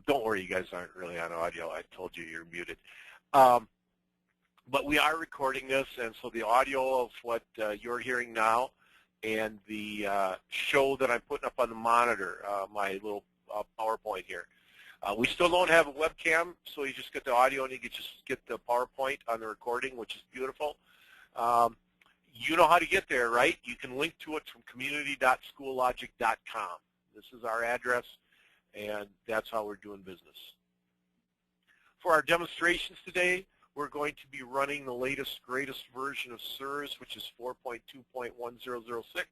Don't worry, you guys aren't really on audio. I told you you're muted. But we are recording this, and so the audio of what you're hearing now and the show that I'm putting up on the monitor, my little PowerPoint here. We still don't have a webcam, so you just get the audio and you can just get the PowerPoint on the recording, which is beautiful. You know how to get there, right? You can link to it from community.schoollogic.com. This is our address, and that's how we're doing business. For our demonstrations today, we're going to be running the latest, greatest version of SIRS, which is 4.2.1006.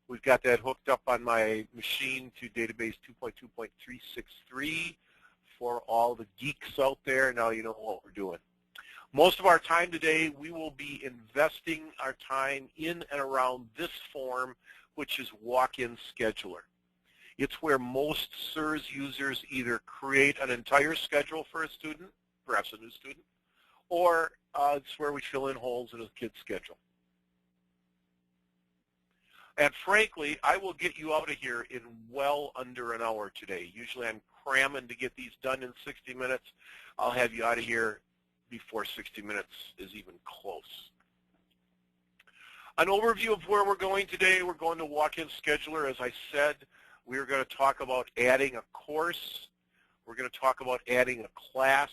We've got that hooked up on my machine to database 2.2.363 for all the geeks out there. Now you know what we're doing. Most of our time today, we will be investing our time in and around this form, which is walk-in scheduler. It's where most SIRS users either create an entire schedule for a student, perhaps a new student, or it's where we fill in holes in a kid's schedule. And frankly, I will get you out of here in well under an hour today. Usually I'm cramming to get these done in 60 minutes. I'll have you out of here before 60 minutes is even close. An overview of where we're going today. We're going to walk-in scheduler. As I said, we're going to talk about adding a course. We're going to talk about adding a class.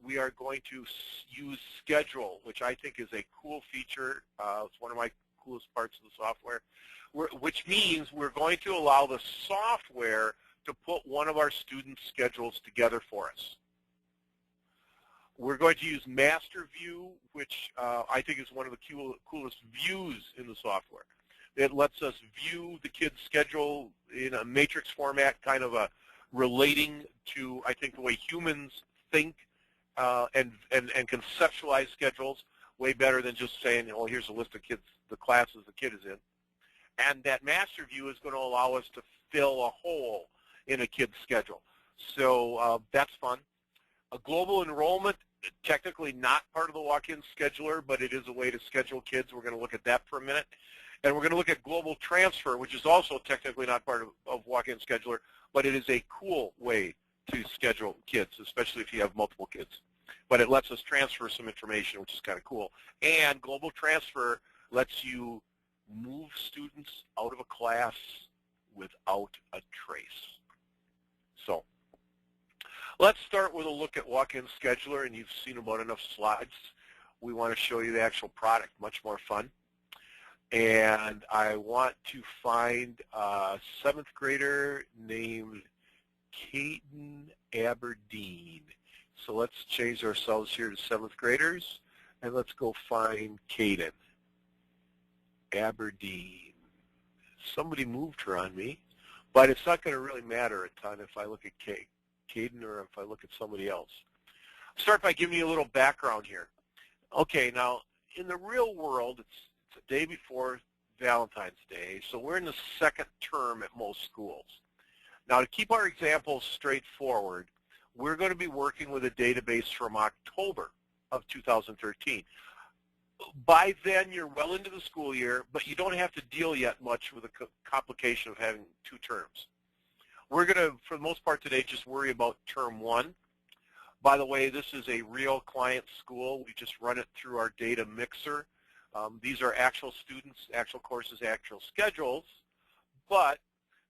We are going to use schedule, which I think is a cool feature. It's one of my coolest parts of the software, which means we're going to allow the software to put one of our students' schedules together for us. We're going to use master view, which I think is one of the coolest views in the software. It lets us view the kid's schedule in a matrix format, kind of a relating to, I think, the way humans think and conceptualize schedules way better than just saying, oh, here's a list of kids, the classes the kid is in. And that master view is going to allow us to fill a hole in a kid's schedule. So that's fun. A global enrollment, technically not part of the walk-in scheduler, but it is a way to schedule kids. We're going to look at that for a minute. And we're going to look at global transfer, which is also technically not part of walk-in scheduler, but it is a cool way to schedule kids, especially if you have multiple kids. But it lets us transfer some information, which is kind of cool. And global transfer lets you move students out of a class without a trace. So let's start with a look at walk-in scheduler, and you've seen about enough slides. We want to show you the actual product, much more fun. And I want to find a 7th grader named Caden Aberdeen. So let's change ourselves here to 7th graders, and let's go find Caden Aberdeen. Somebody moved her on me, but it's not going to really matter a ton if I look at Caden or if I look at somebody else. I'll start by giving you a little background here. Okay, now in the real world, it's the day before Valentine's Day, so we're in the 2nd term at most schools. Now to keep our examples straightforward, we're going to be working with a database from October of 2013. By then, you're well into the school year, but you don't have to deal yet much with the complication of having 2 terms. We're going to, for the most part today, just worry about term 1. By the way, this is a real client school. We just run it through our data mixer. These are actual students, actual courses, actual schedules, but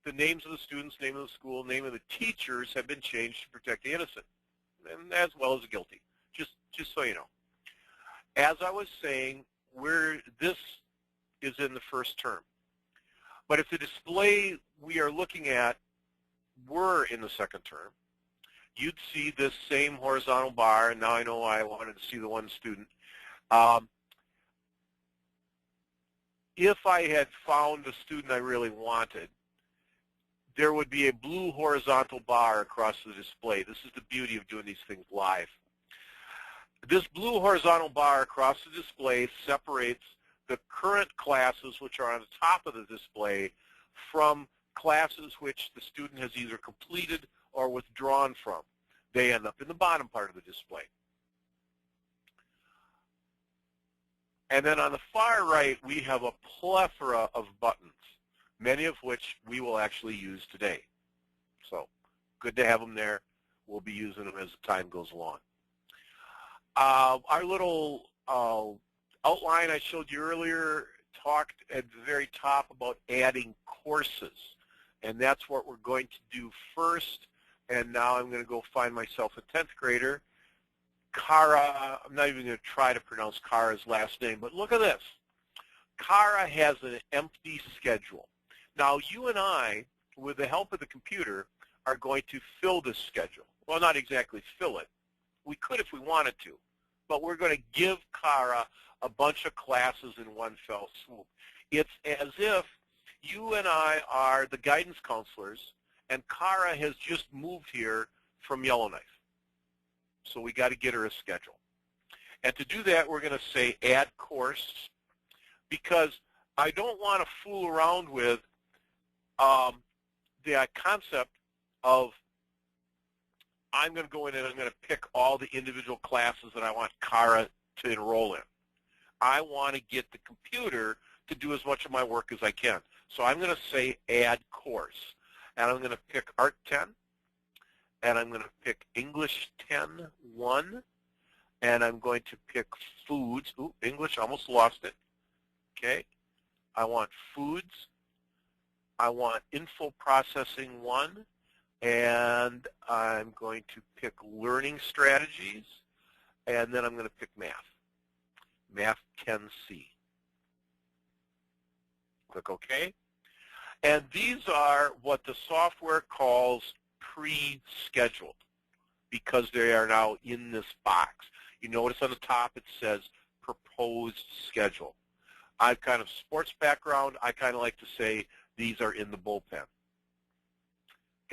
the names of the students, name of the school, name of the teachers have been changed to protect the innocent, and as well as the guilty, just so you know. As I was saying, this is in the 1st term. But if the display we are looking at were in the 2nd term, you'd see this same horizontal bar, and now I know I wanted to see the one student. If I had found the student I really wanted, there would be a blue horizontal bar across the display. This is the beauty of doing these things live. This blue horizontal bar across the display separates the current classes, which are on the top of the display, from classes which the student has either completed or withdrawn from. They end up in the bottom part of the display. And then on the far right, we have a plethora of buttons, many of which we will actually use today. So Good to have them there. We'll be using them as the time goes along. Our little outline I showed you earlier talked at the very top about adding courses, and that's what we're going to do first. And now I'm going to go find myself a 10th grader. Kara, I'm not even going to try to pronounce Kara's last name, but look at this. Kara has an empty schedule. Now you and I, with the help of the computer, are going to fill this schedule. Well, not exactly fill it. We could if we wanted to, but we're going to give Kara a bunch of classes in one fell swoop. It's as if you and I are the guidance counselors, and Kara has just moved here from Yellowknife. So we got to get her a schedule. And to do that, we're going to say add course, because I don't want to fool around with the concept of I'm going to go in and I'm going to pick all the individual classes that I want Kara to enroll in. I want to get the computer to do as much of my work as I can. So I'm going to say add course. And I'm going to pick Art 10. And I'm going to pick English 10, 1. And I'm going to pick foods. Ooh, English, almost lost it. Okay. I want foods. I want info processing 1. And I'm going to pick learning strategies. And then I'm going to pick math. Math 10C. Click OK. And these are what the software calls pre-scheduled, because they are now in this box. You notice on the top it says proposed schedule. I've kind of sports background. I kind of like to say these are in the bullpen.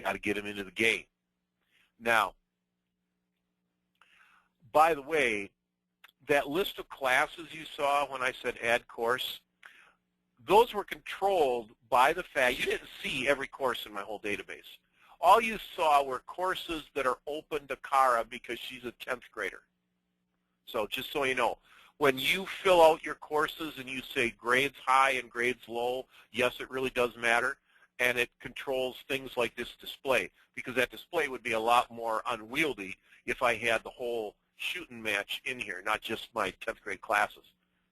Got to get them into the game. Now, by the way, that list of classes you saw when I said add course, those were controlled by the fact you didn't see every course in my whole database. All you saw were courses that are open to Kara because she's a 10th grader. So just so you know, when you fill out your courses and you say grades high and grades low, yes, it really does matter, and it controls things like this display, because that display would be a lot more unwieldy if I had the whole shooting match in here, not just my 10th grade classes.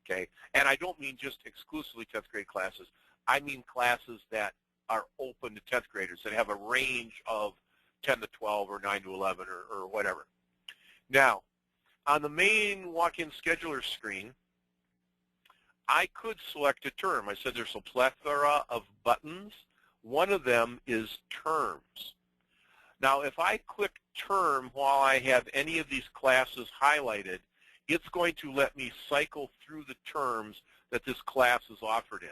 Okay, and I don't mean just exclusively 10th grade classes. I mean classes that are open to 10th graders, that have a range of 10 to 12 or 9 to 11 or whatever. Now, on the main walk-in scheduler screen, I could select a term. I said there's a plethora of buttons. One of them is terms. Now, if I click term while I have any of these classes highlighted, it's going to let me cycle through the terms that this class is offered in.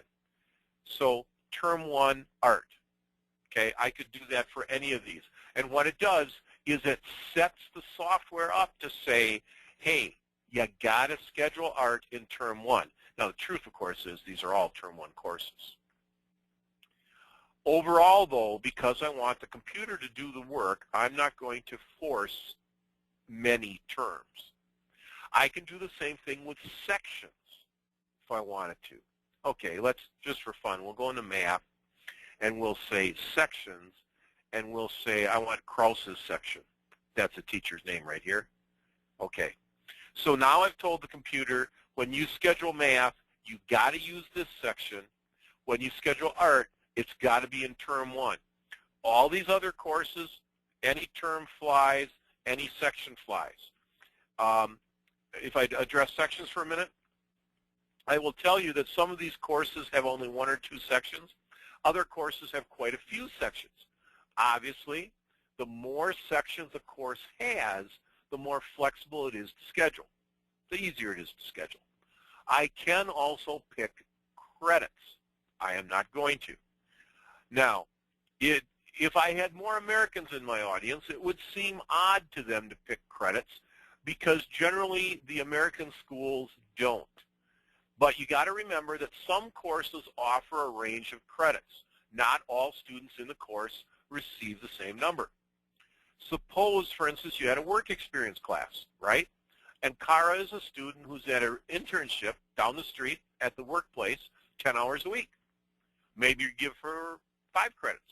So term 1, art. Okay, I could do that for any of these. And what it does is it sets the software up to say, hey, you got to schedule art in term 1. Now, the truth, of course, is these are all term 1 courses. Overall, though, because I want the computer to do the work, I'm not going to force many terms. I can do the same thing with sections if I wanted to. Okay, let's, just for fun, we'll go into math, and we'll say sections, and we'll say I want Krause's section. That's a teacher's name right here. Okay, so now I've told the computer, when you schedule math, you got to use this section. When you schedule art, it's got to be in term 1. All these other courses, any term flies, any section flies. If I address sections for a minute, I will tell you that some of these courses have only 1 or 2 sections. Other courses have quite a few sections. Obviously, the more sections a course has, the more flexible it is to schedule, the easier it is to schedule. I can also pick credits. I am not going to. Now, if I had more Americans in my audience, it would seem odd to them to pick credits, because generally the American schools don't. But you got to remember that some courses offer a range of credits. Not all students in the course receive the same number. Suppose, for instance, you had a work experience class, right? And Kara is a student who's at an internship down the street at the workplace 10 hours a week. Maybe you give her 5 credits.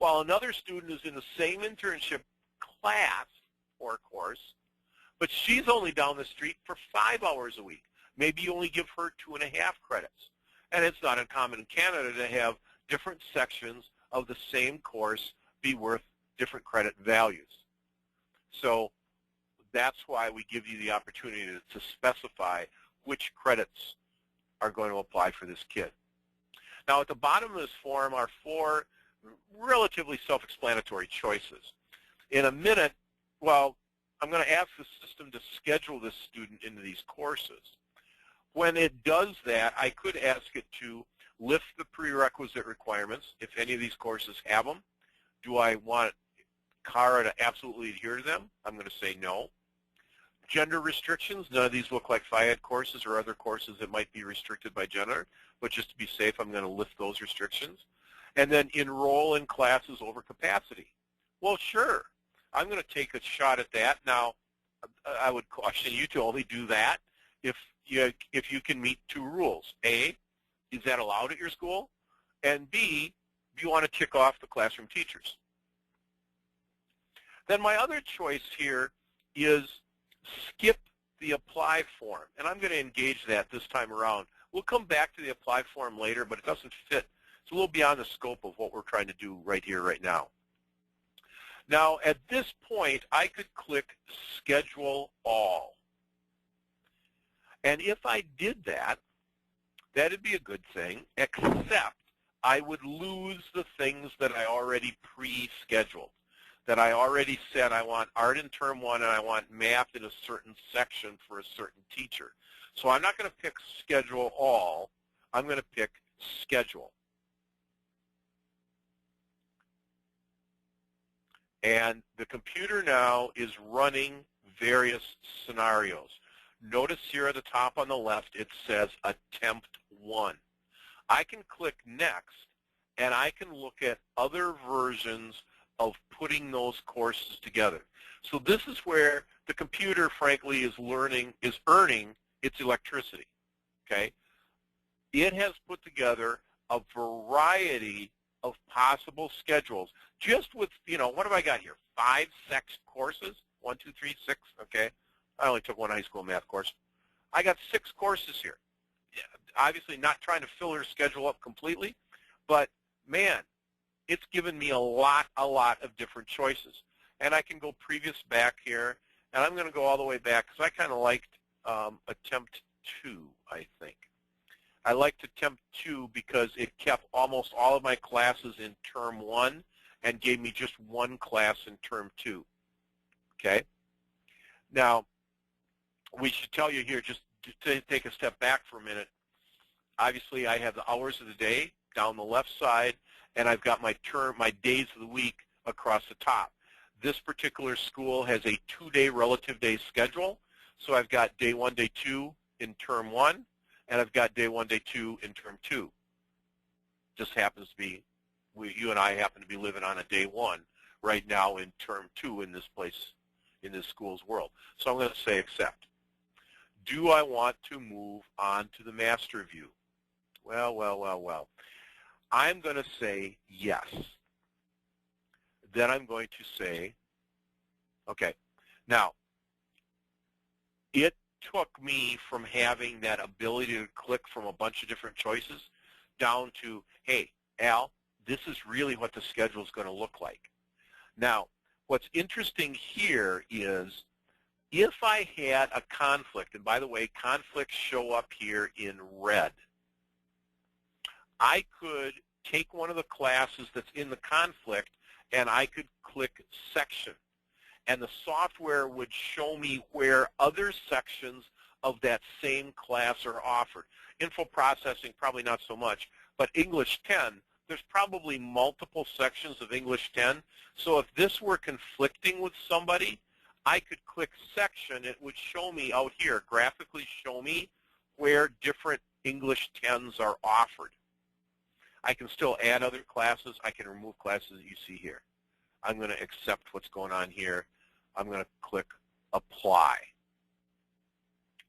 while another student is in the same internship class or course, but she's only down the street for 5 hours a week. Maybe you only give her 2.5 credits. And it's not uncommon in Canada to have different sections of the same course be worth different credit values. So that's why we give you the opportunity to specify which credits are going to apply for this kid. Now at the bottom of this form are 4 relatively self-explanatory choices. In a minute, well, I'm going to ask the system to schedule this student into these courses. When it does that, I could ask it to list the prerequisite requirements, if any of these courses have them. Do I want CARA to absolutely adhere to them? I'm going to say no. Gender restrictions, none of these look like FIAD courses or other courses that might be restricted by gender, but just to be safe, I'm going to list those restrictions. And then enroll in classes over capacity. Well, sure, I'm going to take a shot at that. Now, I would caution you to only do that if you can meet 2 rules. A, is that allowed at your school? And B, do you want to tick off the classroom teachers? Then my other choice here is skip the apply form. And I'm going to engage that this time around. We'll come back to the apply form later, but it doesn't fit. It's a little beyond the scope of what we're trying to do right here, right now. Now, at this point, I could click Schedule All. And if I did that, that'd be a good thing, except I would lose the things that I already pre-scheduled, that I already said I want art in term 1 and I want math in a certain section for a certain teacher. So I'm not going to pick Schedule All. I'm going to pick Schedule. And the computer now is running various scenarios. Notice here at the top on the left, it says Attempt 1. I can click Next, and I can look at other versions of putting those courses together. So this is where the computer, frankly, is earning its electricity. Okay? It has put together a variety of possible schedules. Just with, what have I got here? 5 sex courses? 1, 2, 3, 6. Okay. I only took 1 high school math course. I got 6 courses here. Obviously not trying to fill her schedule up completely, but man, it's given me a lot of different choices. And I can go previous back here, and I'm going to go all the way back because I kind of liked Attempt 2, I think. I liked Attempt 2 because it kept almost all of my classes in term 1 and gave me just 1 class in term 2. Okay? Now, we should tell you here, just to take a step back for a minute, obviously I have the hours of the day down the left side, and I've got my days of the week across the top. This particular school has a 2-day relative day schedule, so I've got day 1, day 2 in term 1, and I've got day 1, day 2 in term 2. Just happens to be, you and I happen to be living on a day 1 right now in term 2 in this place, in this school's world. So I'm going to say accept. Do I want to move on to the master view? Well. I'm going to say yes. Then I'm going to say, okay. Now, it took me from having that ability to click from a bunch of different choices down to, hey, Al, this is really what the schedule is going to look like. Now, what's interesting here is if I had a conflict, and by the way, conflicts show up here in red, I could take one of the classes that's in the conflict and I could click section. And the software would show me where other sections of that same class are offered. Info processing, probably not so much, but English 10, there's probably multiple sections of English 10. So if this were conflicting with somebody, I could click section. It would show me out here, graphically show me where different English 10s are offered. I can still add other classes. I can remove classes that you see here. I'm going to accept what's going on here. I'm going to click Apply.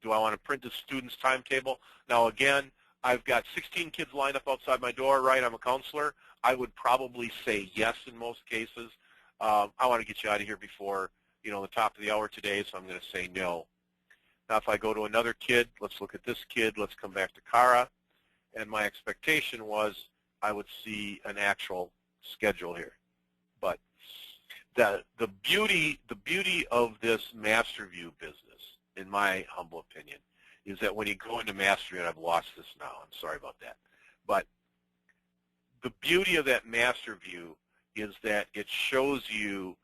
Do I want to print the student's timetable? Now again, I've got 16 kids lined up outside my door, right? I'm a counselor. I would probably say yes in most cases. I want to get you out of here before, the top of the hour today, so I'm going to say no. Now, if I go to another kid, let's look at this kid. Let's come back to Kara. And my expectation was I would see an actual schedule here. But the beauty of this MasterView business, in my humble opinion, is that when you go into Mastery, and I've lost this now, I'm sorry about that, but the beauty of that MasterView is that it shows you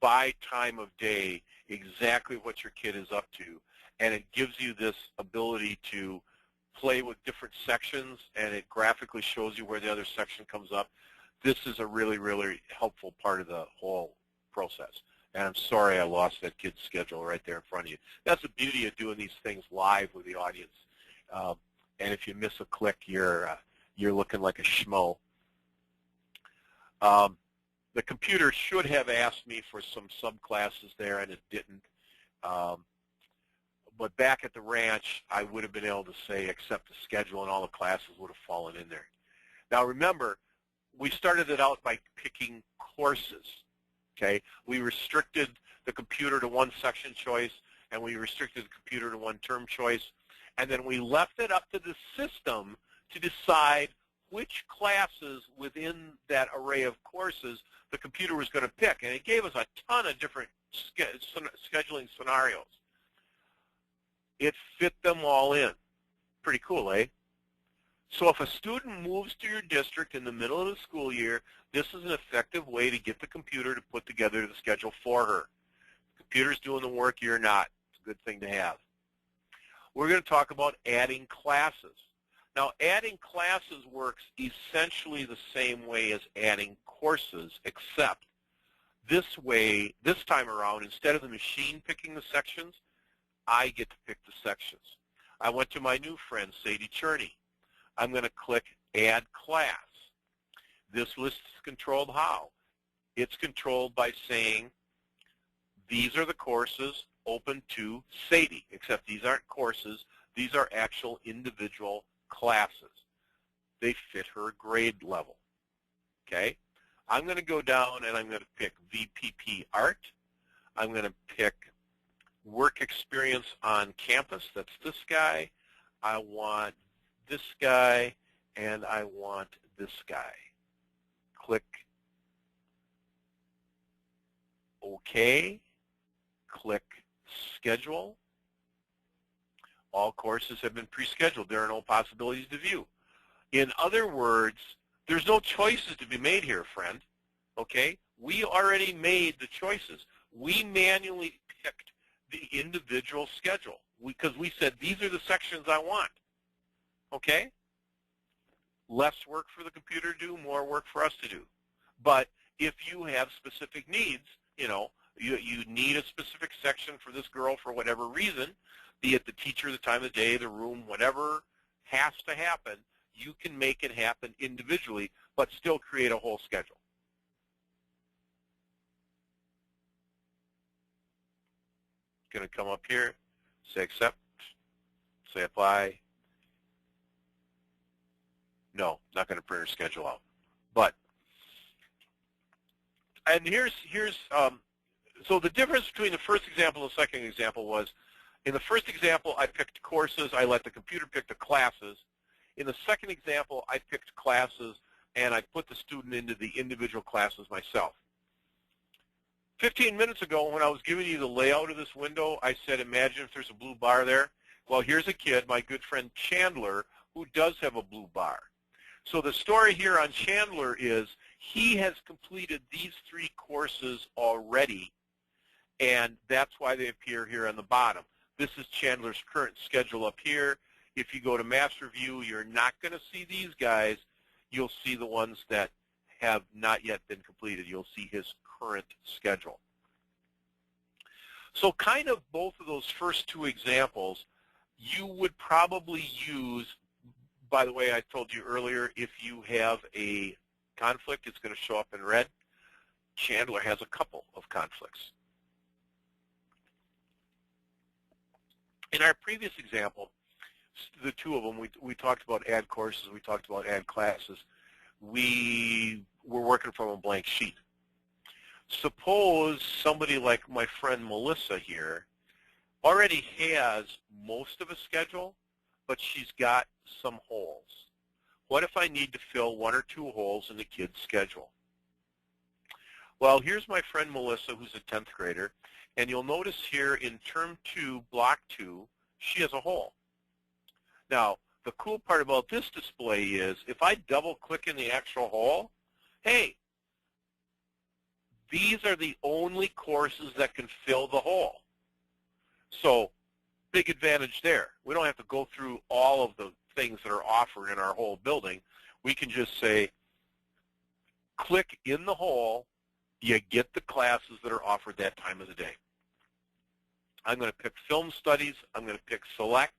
by time of day exactly what your kid is up to, and it gives you this ability to play with different sections, and it graphically shows you where the other section comes up. This is a really, really helpful part of the whole process. And I'm sorry I lost that kid's schedule right there in front of you. That's the beauty of doing these things live with the audience. And if you miss a click, you're looking like a schmo. The computer should have asked me for some subclasses there, and it didn't. But back at the ranch, I would have been able to say accept the schedule, and all the classes would have fallen in there. Now remember, we started it out by picking courses. Okay, we restricted the computer to one section choice, and we restricted the computer to one term choice, and then we left it up to the system to decide which classes within that array of courses the computer was going to pick, and it gave us a ton of different scheduling scenarios. It fit them all in. Pretty cool, eh? So if a student moves to your district in the middle of the school year, this is an effective way to get the computer to put together the schedule for her. The computer's doing the work, you're not. It's a good thing to have. We're going to talk about adding classes. Now, adding classes works essentially the same way as adding courses, except this time around, instead of the machine picking the sections, I get to pick the sections. I went to my new friend, Sadie Cherney. I'm going to click Add Class. This list is controlled how? It's controlled by saying, these are the courses open to Sadie, except these aren't courses. These are actual individual classes. They fit her grade level. Okay? I'm going to go down and I'm going to pick VPP Art. I'm going to pick Work Experience on Campus. That's this guy. I want this guy, and I want this guy. Click OK. Click Schedule. All courses have been pre-scheduled. There are no possibilities to view. In other words, there's no choices to be made here, friend. Okay? We already made the choices. We manually picked the individual schedule because we said, these are the sections I want. Okay? Less work for the computer to do, more work for us to do. But if you have specific needs, you need a specific section for this girl for whatever reason, be it the teacher, the time of day, the room, whatever has to happen, you can make it happen individually, but still create a whole schedule. Going to come up here, say accept, say apply. No, not going to print her schedule out. But, and so the difference between the first example and the second example was, in the first example, I picked courses. I let the computer pick the classes. In the second example, I picked classes, and I put the student into the individual classes myself. 15 minutes ago, when I was giving you the layout of this window, I said, imagine if there's a blue bar there. Well, here's a kid, my good friend Chandler, who does have a blue bar. So the story here on Chandler is he has completed these 3 courses already, and that's why they appear here on the bottom. This is Chandler's current schedule up here. If you go to Master View, you're not going to see these guys. You'll see the ones that have not yet been completed. You'll see his current schedule. So kind of both of those first 2 examples, you would probably use, by the way, I told you earlier, if you have a conflict, it's going to show up in red. Chandler has a couple of conflicts. In our previous example, the two of them, we talked about add courses, we talked about add classes. We were working from a blank sheet. Suppose somebody like my friend Melissa here already has most of a schedule, but she's got some holes. What if I need to fill 1 or 2 holes in the kid's schedule? Well, here's my friend Melissa, who's a 10th grader, and you'll notice here in Term 2, Block 2, she has a hole. Now, the cool part about this display is if I double-click in the actual hole, hey, these are the only courses that can fill the hole. So, big advantage there. We don't have to go through all of the things that are offered in our whole building. We can just say, click in the hole, you get the classes that are offered that time of the day. I'm going to pick Film Studies. I'm going to pick Select.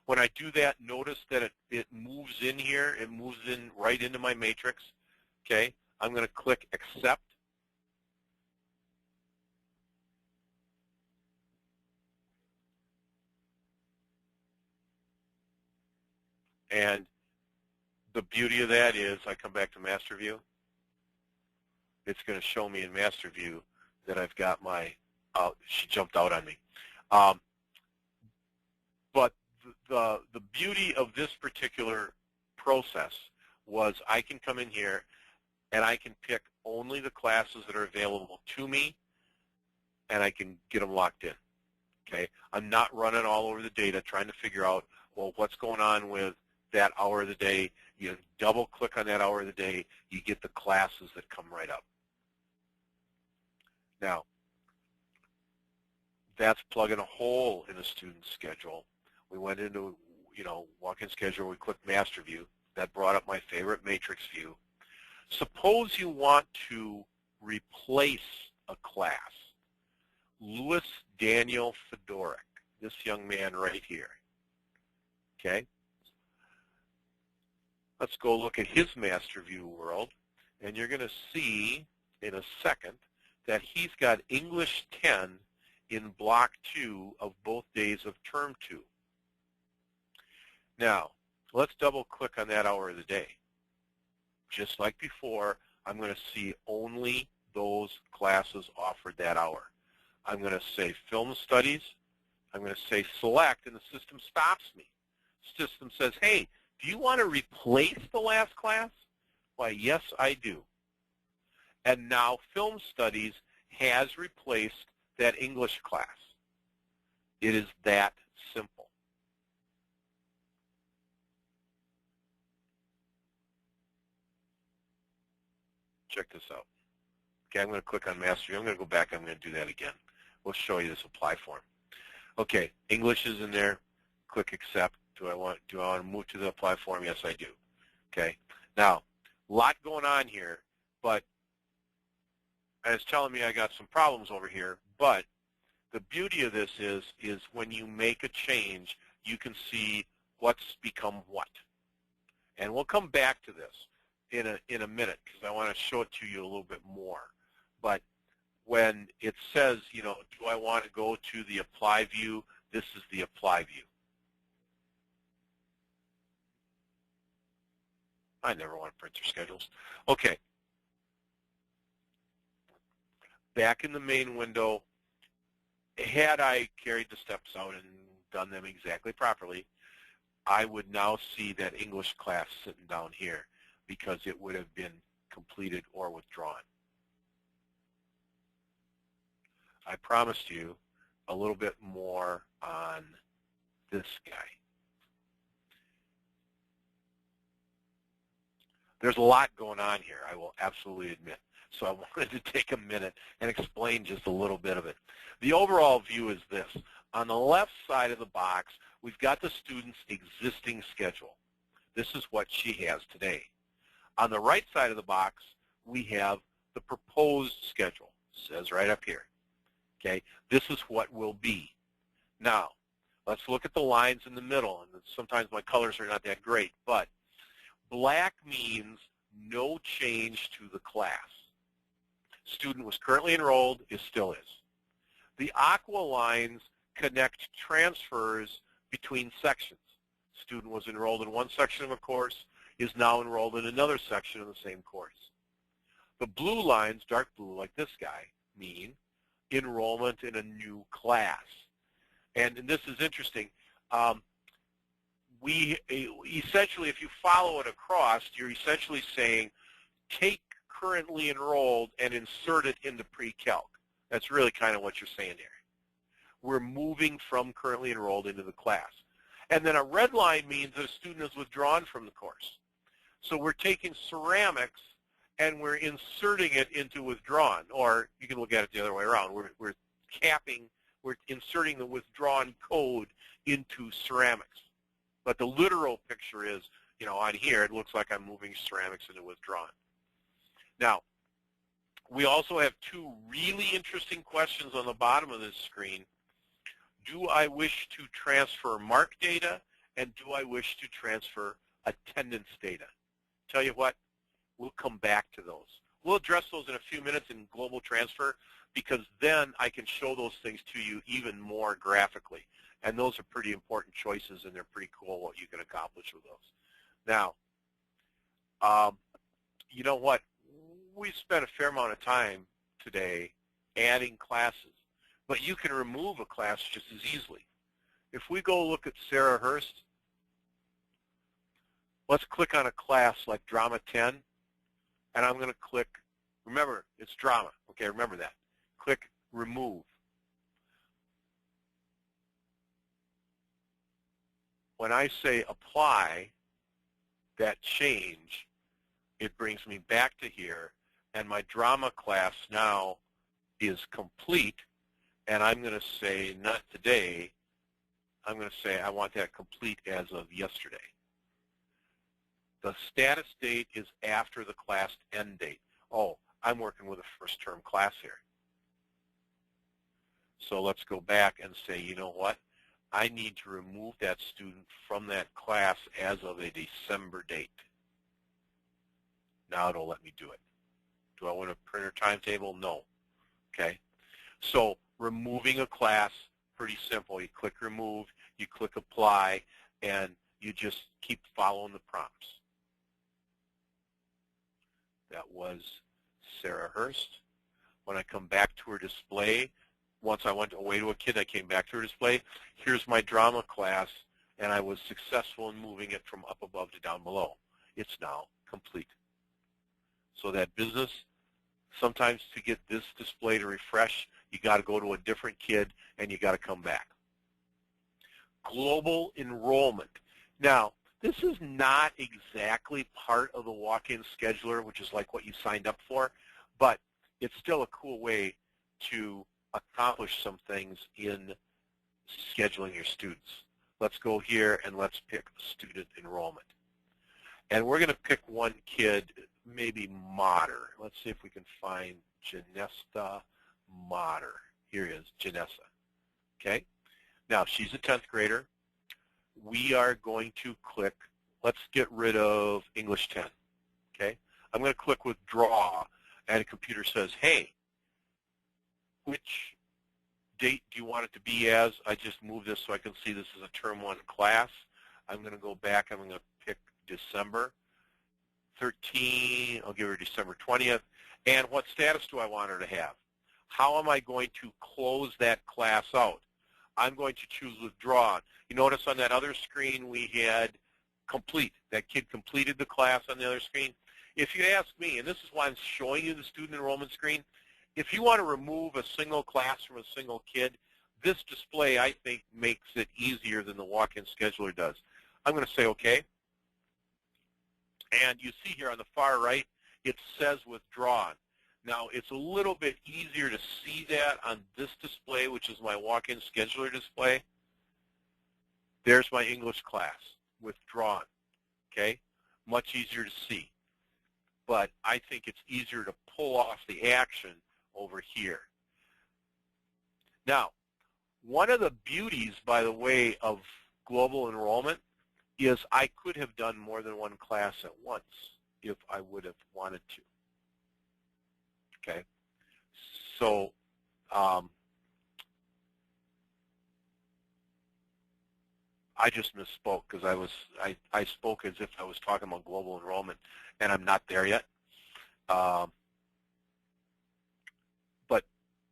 When I do that, notice that it moves in here. It moves in right into my matrix. Okay, I'm going to click Accept. And the beauty of that is I come back to Master View. It's going to show me in Master View that I've got my, she jumped out on me. But the beauty of this particular process was I can come in here and I can pick only the classes that are available to me, and I can get them locked in. Okay, I'm not running all over the data trying to figure out, well, what's going on with that hour of the day. You double click on that hour of the day, you get the classes that come right up. Now, that's plugging a hole in a student's schedule. We went into, walk-in schedule, we clicked Master View. That brought up my favorite matrix view. Suppose you want to replace a class. Louis Daniel Fedoric, this young man right here. Okay? Let's go look at his Master View world, and you're going to see in a second that he's got English 10 in Block 2 of both days of Term 2. Now, let's double-click on that hour of the day. Just like before, I'm going to see only those classes offered that hour. I'm going to say Film Studies. I'm going to say Select, and the system stops me. The system says, hey, do you want to replace the last class? Why, yes, I do. And now Film Studies has replaced that English class. It is that simple. Check this out. Okay, I'm going to click on Mastery. I'm going to go back. I'm going to do that again. We'll show you this apply form. Okay, English is in there. Click Accept. Do I want to move to the apply form? Yes, I do. Okay. Now, a lot going on here, but it's telling me I got some problems over here. But the beauty of this is when you make a change, you can see what's become what. And we'll come back to this in a minute because I want to show it to you a little bit more. But when it says, do I want to go to the apply view, this is the apply view. I never want to print their schedules. Okay. Back in the main window, had I carried the steps out and done them exactly properly, I would now see that English class sitting down here because it would have been completed or withdrawn. I promised you a little bit more on this guy. There's a lot going on here, I will absolutely admit. So I wanted to take a minute and explain just a little bit of it. The overall view is this. On the left side of the box, we've got the student's existing schedule. This is what she has today. On the right side of the box, we have the proposed schedule. It says right up here. Okay, this is what will be. Now, let's look at the lines in the middle. And sometimes my colors are not that great, but black means no change to the class. Student was currently enrolled, still is. The aqua lines connect transfers between sections. Student was enrolled in one section of a course, is now enrolled in another section of the same course. The blue lines, dark blue like this guy, mean enrollment in a new class. And this is interesting. We essentially, if you follow it across, you're essentially saying take currently enrolled and insert it into pre-calc. That's really kind of what you're saying there. We're moving from currently enrolled into the class. And then a red line means that a student is withdrawn from the course. So we're taking ceramics and we're inserting it into withdrawn, or you can look at it the other way around. We're inserting the withdrawn code into ceramics. But the literal picture is, you know, on here, it looks like I'm moving ceramics into withdrawn. Now, we also have two really interesting questions on the bottom of this screen. Do I wish to transfer mark data, and do I wish to transfer attendance data? Tell you what, we'll come back to those. We'll address those in a few minutes in Global Transfer, because then I can show those things to you even more graphically. And those are pretty important choices, and they're pretty cool what you can accomplish with those. Now, you know what? We spent a fair amount of time today adding classes, but you can remove a class just as easily. If we go look at Sarah Hurst, let's click on a class like Drama 10, and I'm going to click, remember, it's drama. Okay, remember that. Click Remove. When I say apply that change, it brings me back to here, and my drama class now is complete, and I'm going to say not today. I'm going to say I want that complete as of yesterday. The status date is after the class end date. Oh, I'm working with a first term class here. So let's go back and say, you know what? I need to remove that student from that class as of a December date. Now it'll let me do it. Do I want a printer timetable? No. Okay. So removing a class, pretty simple. You click Remove, you click Apply, and you just keep following the prompts. That was Sarah Hurst. When I come back to her display, once I went away to a kid, I came back to her display. Here's my drama class, and I was successful in moving it from up above to down below. It's now complete. So that business, sometimes to get this display to refresh, you got to go to a different kid, and you got to come back. Global enrollment. Now, this is not exactly part of the walk-in scheduler, which is like what you signed up for, but it's still a cool way to accomplish some things in scheduling your students. Let's go here and let's pick student enrollment. And we're going to pick one kid, maybe Mater. Let's see if we can find Janessa Mater. Here is Janessa. Okay? Now, she's a 10th grader. We are going to click, let's get rid of English 10. Okay? I'm going to click Withdraw, and the computer says, hey, which date do you want it to be as? I just moved this so I can see this is a Term 1 class. I'm going to go back. I'm going to pick December 13. I'll give her December 20th. And what status do I want her to have? How am I going to close that class out? I'm going to choose Withdraw. You notice on that other screen we had Complete. That kid completed the class on the other screen. If you ask me, and this is why I'm showing you the student enrollment screen, if you want to remove a single class from a single kid, this display, I think, makes it easier than the walk-in scheduler does. I'm going to say OK. And you see here on the far right, it says Withdrawn. Now, it's a little bit easier to see that on this display, which is my walk-in scheduler display. There's my English class, Withdrawn. Okay? Much easier to see. But I think it's easier to pull off the action over here. Now, one of the beauties, by the way, of global enrollment is I could have done more than one class at once if I would have wanted to. Okay? So, I just misspoke because I spoke as if I was talking about global enrollment, and I'm not there yet. But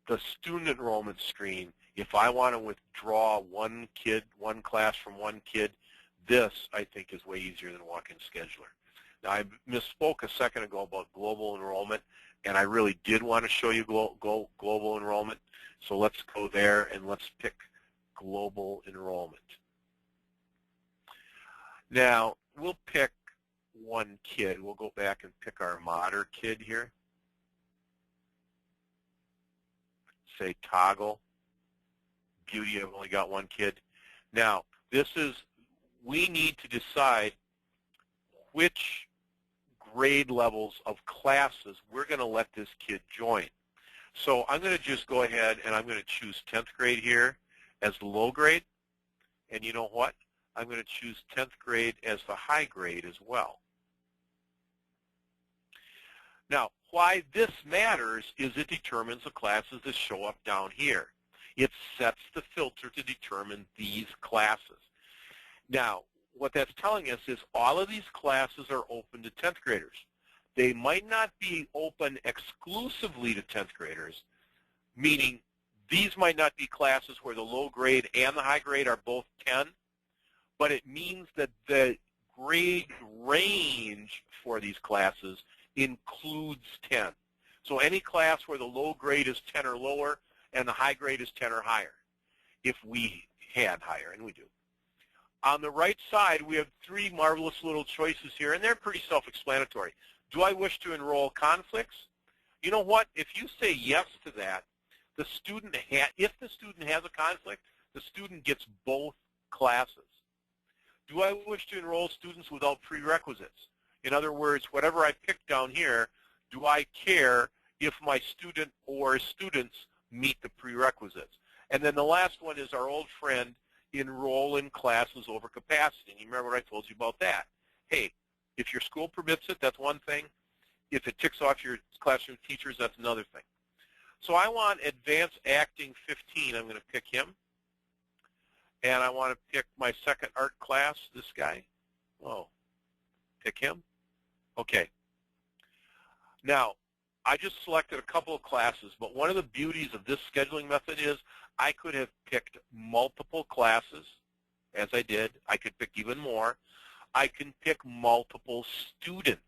the student enrollment screen, if I want to withdraw one class from one kid, this, I think, is way easier than walk-in scheduler. Now, I misspoke a second ago about global enrollment, and I really did want to show you global enrollment. So let's go there and let's pick global enrollment. Now, we'll pick one kid. We'll go back and pick our Mater kid here. Say toggle. Beauty, I've only got one kid. Now, we need to decide which grade levels of classes we're going to let this kid join. So I'm going to just go ahead and I'm going to choose 10th grade here as the low grade. And you know what? I'm going to choose 10th grade as the high grade as well. Now, why this matters is it determines the classes that show up down here. It sets the filter to determine these classes. Now, what that's telling us is all of these classes are open to 10th graders. They might not be open exclusively to 10th graders, meaning these might not be classes where the low grade and the high grade are both 10, but it means that the grade range for these classes includes 10. So any class where the low grade is 10 or lower and the high grade is 10 or higher, if we had higher, and we do. On the right side, we have three marvelous little choices here, and they're pretty self-explanatory. Do I wish to enroll conflicts? You know what? If you say yes to that, if the student has a conflict, the student gets both classes. Do I wish to enroll students without prerequisites? In other words, whatever I pick down here, do I care if my student or students meet the prerequisites? And then the last one is our old friend, enroll in classes over capacity. And you remember what I told you about that. Hey, if your school permits it, that's one thing. If it ticks off your classroom teachers, that's another thing. So I want Advanced Acting 15. I'm going to pick him. And I want to pick my second art class, this guy. Oh, pick him. Okay. Now, I just selected a couple of classes, but one of the beauties of this scheduling method is I could have picked multiple classes, as I did. I could pick even more. I can pick multiple students.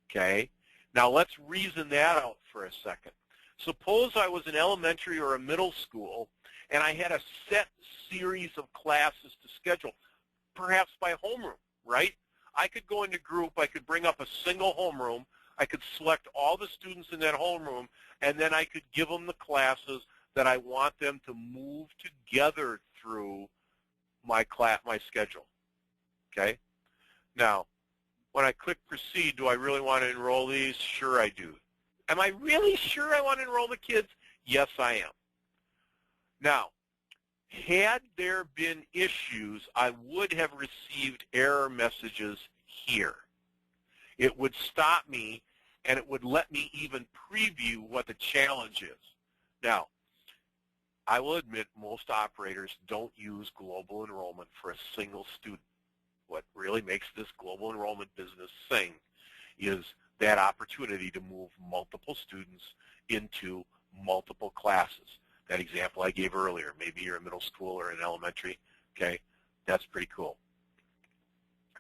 Okay? Now, let's reason that out for a second. Suppose I was an elementary or a middle school, and I had a set series of classes to schedule, perhaps by homeroom, right? I could go into group. I could bring up a single homeroom. I could select all the students in that homeroom, and then I could give them the classes that I want them to move together through my schedule. Okay? Now, when I click Proceed, do I really want to enroll these? Sure I do. Am I really sure I want to enroll the kids? Yes, I am. Now, had there been issues, I would have received error messages here. It would stop me, and it would let me even preview what the challenge is. Now, I will admit most operators don't use global enrollment for a single student. What really makes this global enrollment business sing is that opportunity to move multiple students into multiple classes. That example I gave earlier, maybe you're a middle school or an elementary, okay? That's pretty cool.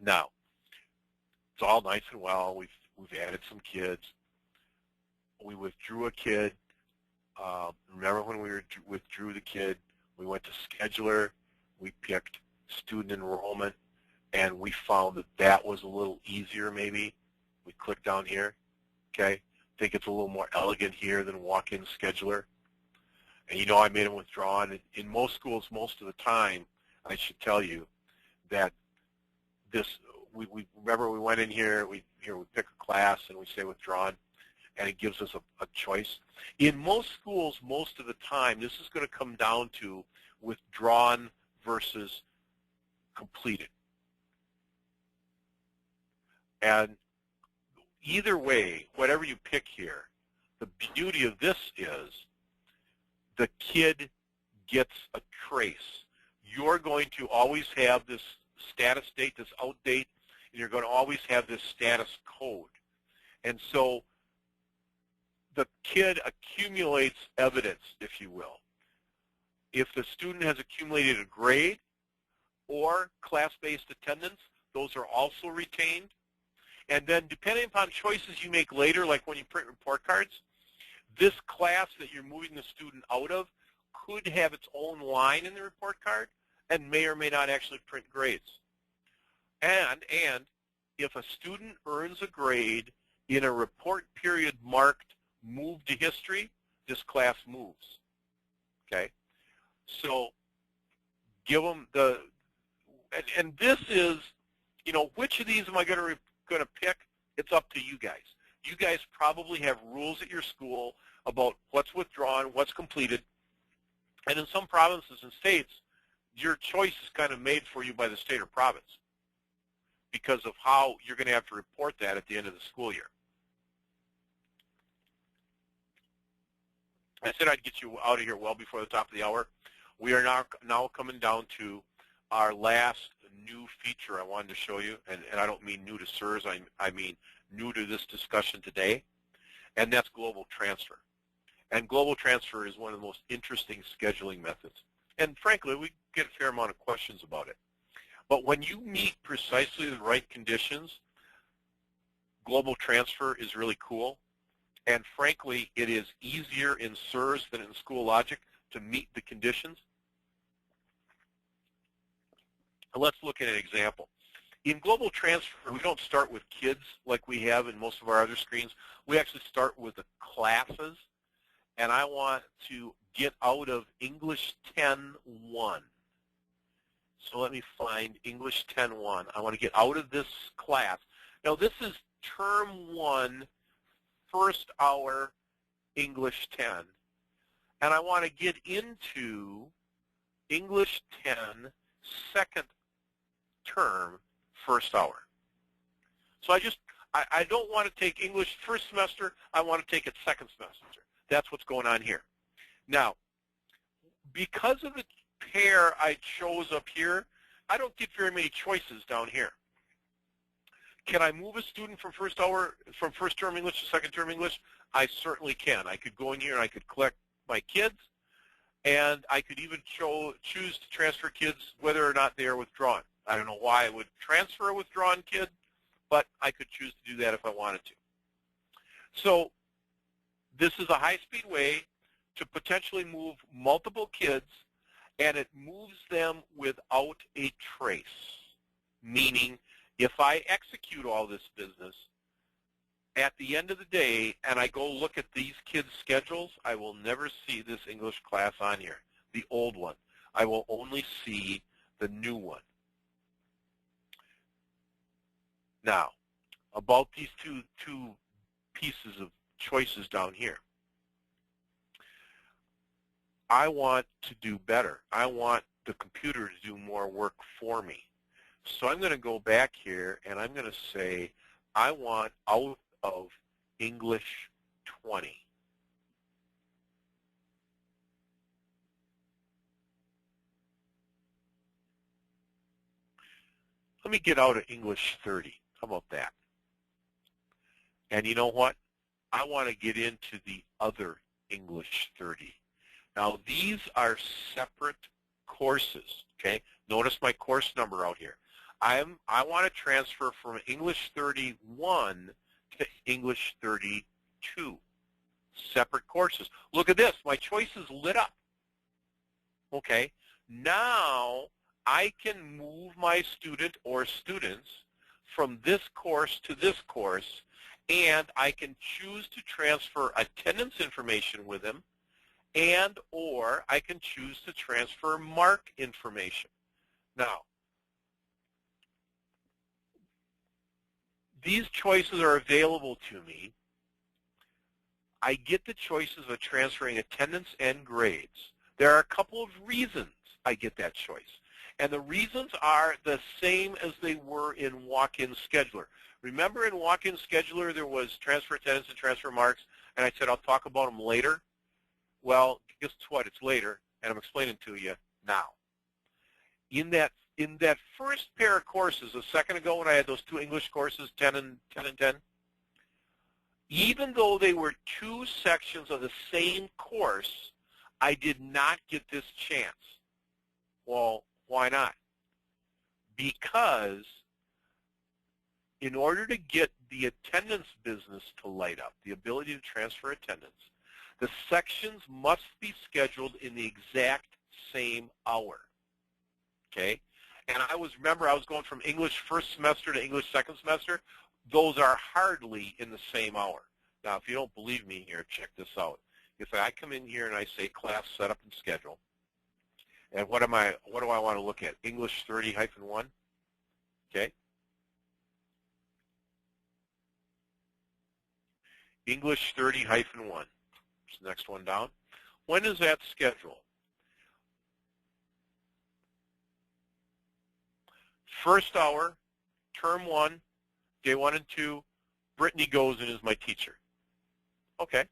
Now, it's all nice and well. We've added some kids. We withdrew a kid. Remember when we withdrew the kid, we went to scheduler, we picked student enrollment, and we found that that was a little easier maybe. We click down here, okay? I think it's a little more elegant here than walk-in scheduler. And you know I made them withdraw. And in most schools, most of the time, I should tell you that this, we remember we went in here, we pick a class and we say withdrawn, and it gives us a choice. In most schools, most of the time, this is going to come down to withdrawn versus completed. And either way, whatever you pick here, the beauty of this is the kid gets a trace. you're going to always have this status date, this out date, and you're going to always have this status code. And so the kid accumulates evidence, if you will. If the student has accumulated a grade or class-based attendance, those are also retained. And then depending upon choices you make later, like when you print report cards, this class that you're moving the student out of could have its own line in the report card and may or may not actually print grades. And if a student earns a grade in a report period marked move to history, this class moves. Okay? So give them the, and this is, you know, which of these am I going to pick? It's up to you guys. You guys probably have rules at your school about what's withdrawn, what's completed, and in some provinces and states, your choice is kind of made for you by the state or province because of how you're going to have to report that at the end of the school year. I said I'd get you out of here well before the top of the hour. We are now coming down to our last new feature I wanted to show you, and I don't mean new to SIRS, I mean new to this discussion today, and that's global transfer. And global transfer is one of the most interesting scheduling methods. And frankly, we get a fair amount of questions about it. But when you meet precisely the right conditions, global transfer is really cool. And frankly, it is easier in SIRS than in Schoologic to meet the conditions. Let's look at an example. In global transfer, we don't start with kids like we have in most of our other screens. We actually start with the classes. And I want to get out of English 10.1. So let me find English 10.1. I want to get out of this class. Now this is term 1, first hour English 10. And I want to get into English 10, second term, first hour. So I don't want to take English first semester. I want to take it second semester. That's what's going on here. Now, because of the pair I chose up here, I don't get very many choices down here. Can I move a student from first term English to second term English? I certainly can. I could go in here and I could collect my kids, and I could even choose to transfer kids whether or not they are withdrawn. I don't know why I would transfer a withdrawn kid, but I could choose to do that if I wanted to. So this is a high-speed way to potentially move multiple kids, and it moves them without a trace, meaning if I execute all this business, at the end of the day, and I go look at these kids' schedules, I will never see this English class on here, the old one. I will only see the new one. Now, about these two pieces of choices down here. I want to do better. I want the computer to do more work for me. So I'm going to go back here and I'm going to say I want out of English 20. Let me get out of English 30. How about that? And you know what? I want to get into the other English 30. Now, these are separate courses, okay? Notice my course number out here. I want to transfer from English 31 to English 32. Separate courses. Look at this. My choices lit up. Okay? Now, I can move my student or students from this course to this course, and I can choose to transfer attendance information with them, and or I can choose to transfer mark information. Now, these choices are available to me. I get the choices of transferring attendance and grades. There are a couple of reasons I get that choice. And the reasons are the same as they were in walk-in scheduler. Remember in walk-in scheduler there was transfer attendance and transfer marks, and I said I'll talk about them later? Well, guess what? It's later, and I'm explaining to you now. In that first pair of courses, a second ago when I had those two English courses, 10 and 10, even though they were two sections of the same course, I did not get this chance. Well, why not? Because in order to get the attendance business to light up, the ability to transfer attendance, the sections must be scheduled in the exact same hour. Okay? And remember I was going from English first semester to English second semester. Those are hardly in the same hour. Now, if you don't believe me here, check this out. If I come in here and I say class setup and schedule, and what do I want to look at? English 30-1, okay? English 30-1, next one down. When is that scheduled? First hour, term 1, day 1 and 2, Brittany goes and is my teacher. Okay.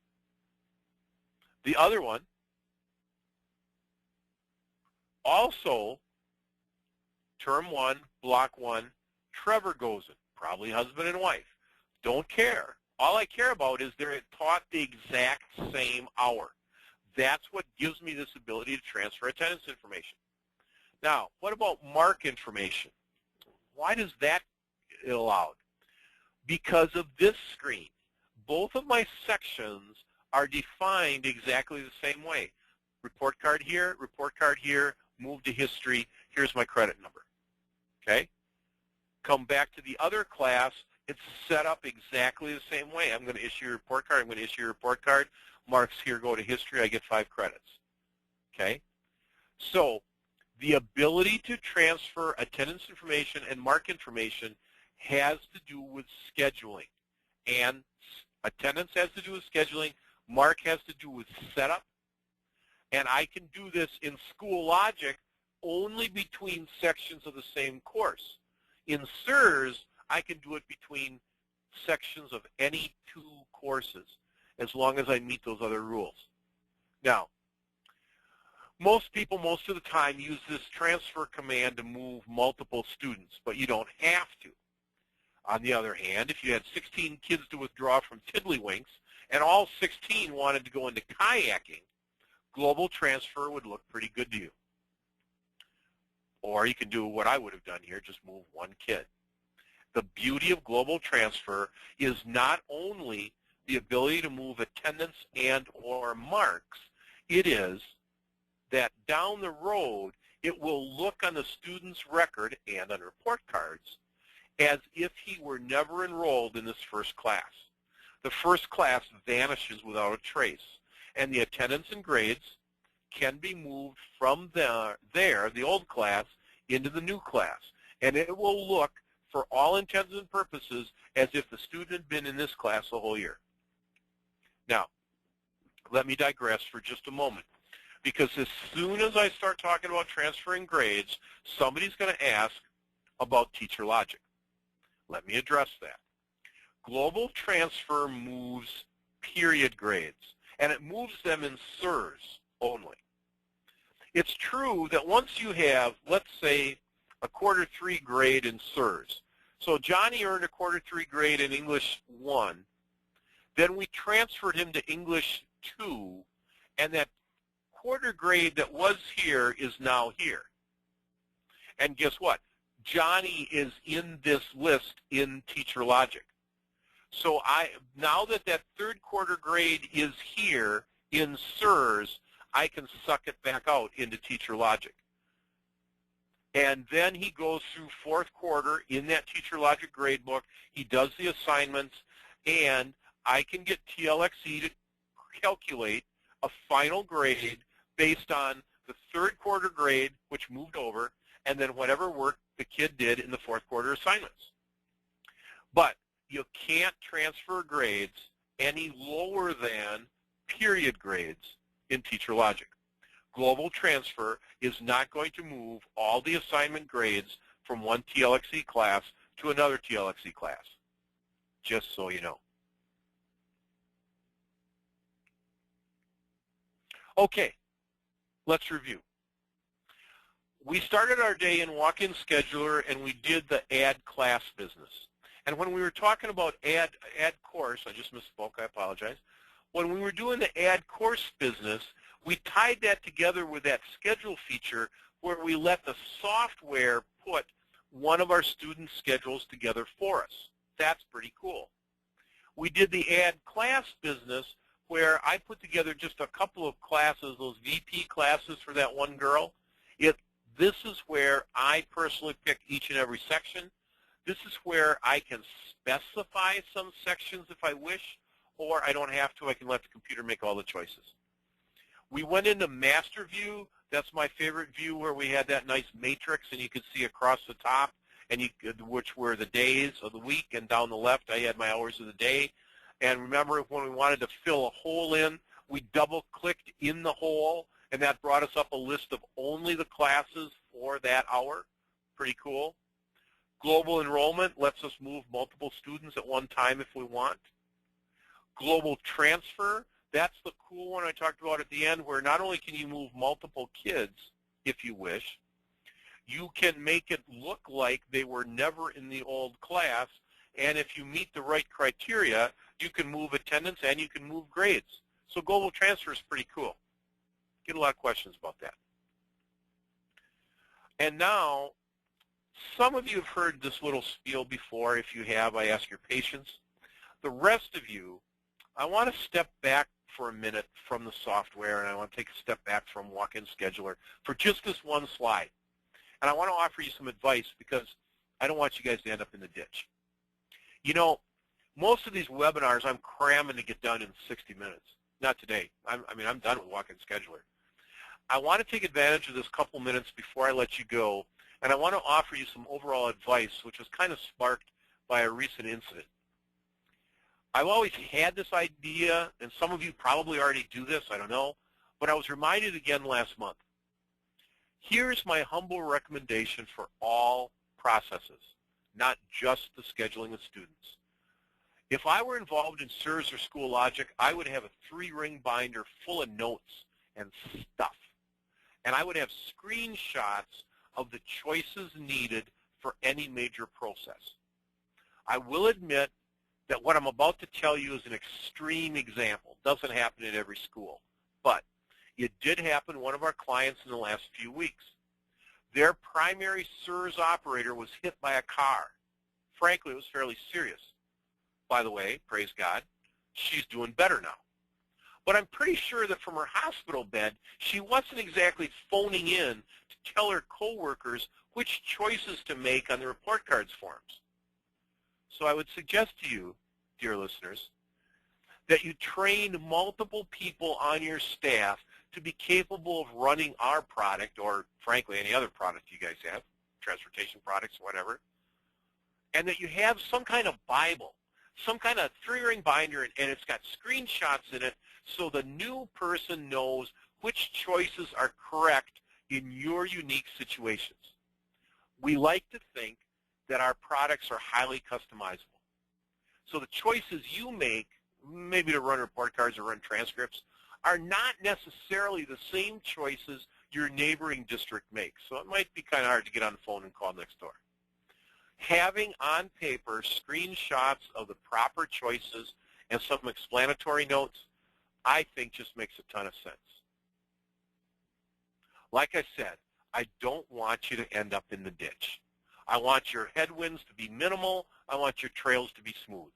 The other one, also term 1, block 1, Trevor goes in, probably husband and wife. Don't care. All I care about is they're taught the exact same hour. That's what gives me this ability to transfer attendance information. Now, what about mark information? Why does that allowed? Because of this screen. Both of my sections are defined exactly the same way. Report card here, move to history, here's my credit number. Okay? Come back to the other class, it's set up exactly the same way. I'm going to issue a report card, marks here go to history, I get 5 credits. Okay? So, the ability to transfer attendance information and mark information has to do with scheduling. And attendance has to do with scheduling, mark has to do with setup, and I can do this in School Logic only between sections of the same course. In SIRS, I can do it between sections of any 2 courses, as long as I meet those other rules. Now, most people, most of the time, use this transfer command to move multiple students, but you don't have to. On the other hand, if you had 16 kids to withdraw from Tiddlywinks and all 16 wanted to go into kayaking, global transfer would look pretty good to you. Or you can do what I would have done here, just move 1 kid. The beauty of global transfer is not only the ability to move attendance and or marks, it is that down the road it will look on the student's record and on report cards as if he were never enrolled in this first class. The first class vanishes without a trace, and the attendance and grades can be moved from the old class, into the new class. And it will look, for all intents and purposes, as if the student had been in this class the whole year. Now, let me digress for just a moment, because as soon as I start talking about transferring grades, somebody's going to ask about teacher logic. Let me address that. Global transfer moves period grades, and it moves them in SIRS only. It's true that once you have, let's say, a quarter 3 grade in SIRS. So Johnny earned a quarter 3 grade in English 1. Then we transferred him to English 2, and that quarter grade that was here is now here. And guess what? Johnny is in this list in teacher logic. So now that that 3rd quarter grade is here in SIRS, I can suck it back out into teacher logic. And then he goes through 4th quarter in that teacher logic grade book. He does the assignments, and I can get TLXE to calculate a final grade based on the 3rd quarter grade, which moved over, and then whatever work the kid did in the 4th quarter assignments. But you can't transfer grades any lower than period grades in teacher logic. Global transfer is not going to move all the assignment grades from one TLXE class to another TLXE class, just so you know. Okay, let's review. We started our day in walk-in scheduler, and we did the add class business. And when we were talking about add course, I just misspoke, I apologize. When we were doing the add course business, we tied that together with that schedule feature where we let the software put one of our students' schedules together for us. That's pretty cool. We did the add class business where I put together just a couple of classes, those VP classes for that one girl. This is where I personally pick each and every section. This is where I can specify some sections if I wish, or I don't have to. I can let the computer make all the choices. We went into master view. That's my favorite view, where we had that nice matrix, and you could see across the top, and which were the days of the week, and down the left I had my hours of the day. And remember, when we wanted to fill a hole in, we double-clicked in the hole, and that brought us up a list of only the classes for that hour. Pretty cool. Global enrollment lets us move multiple students at one time if we want. Global transfer, that's the cool one I talked about at the end, where not only can you move multiple kids, if you wish, you can make it look like they were never in the old class, and if you meet the right criteria, you can move attendance and you can move grades. So global transfer is pretty cool. Get a lot of questions about that. And now, some of you have heard this little spiel before. If you have, I ask your patience. The rest of you, I want to step back for a minute from the software, and I want to take a step back from walk-in scheduler for just this one slide. And I want to offer you some advice because I don't want you guys to end up in the ditch. You know, most of these webinars I'm cramming to get done in 60 minutes. Not today. I'm done with walk-in scheduler. I want to take advantage of this couple minutes before I let you go, and I want to offer you some overall advice, which was kind of sparked by a recent incident. I've always had this idea, and some of you probably already do this, I don't know, but I was reminded again last month. Here's my humble recommendation for all processes, not just the scheduling of students. If I were involved in SIRS or Schoologic, I would have a 3-ring binder full of notes and stuff. And I would have screenshots of the choices needed for any major process. I will admit that what I'm about to tell you is an extreme example. It doesn't happen at every school. But it did happen to one of our clients in the last few weeks. Their primary SIRS operator was hit by a car. Frankly, it was fairly serious. By the way, praise God, she's doing better now. But I'm pretty sure that from her hospital bed, she wasn't exactly phoning in to tell her coworkers which choices to make on the report cards forms. So I would suggest to you, dear listeners, that you train multiple people on your staff to be capable of running our product, or frankly any other product you guys have, transportation products, whatever, and that you have some kind of Bible, some kind of 3-ring binder, and it's got screenshots in it so the new person knows which choices are correct in your unique situations. We like to think that our products are highly customizable. So the choices you make, maybe to run report cards or run transcripts, are not necessarily the same choices your neighboring district makes. So it might be kind of hard to get on the phone and call next door. Having on paper screenshots of the proper choices and some explanatory notes, I think just makes a ton of sense. Like I said, I don't want you to end up in the ditch. I want your headwinds to be minimal. I want your trails to be smooth.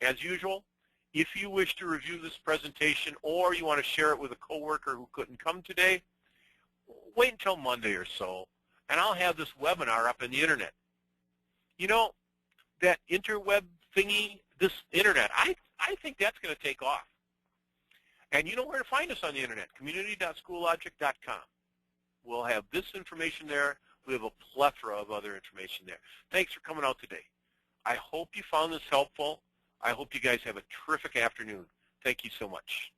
As usual, if you wish to review this presentation or you want to share it with a coworker who couldn't come today, wait until Monday or so, and I'll have this webinar up on the internet. You know, that interweb thingy, this internet, I think that's going to take off. And you know where to find us on the internet, community.schoologic.com. We'll have this information there. We have a plethora of other information there. Thanks for coming out today. I hope you found this helpful. I hope you guys have a terrific afternoon. Thank you so much.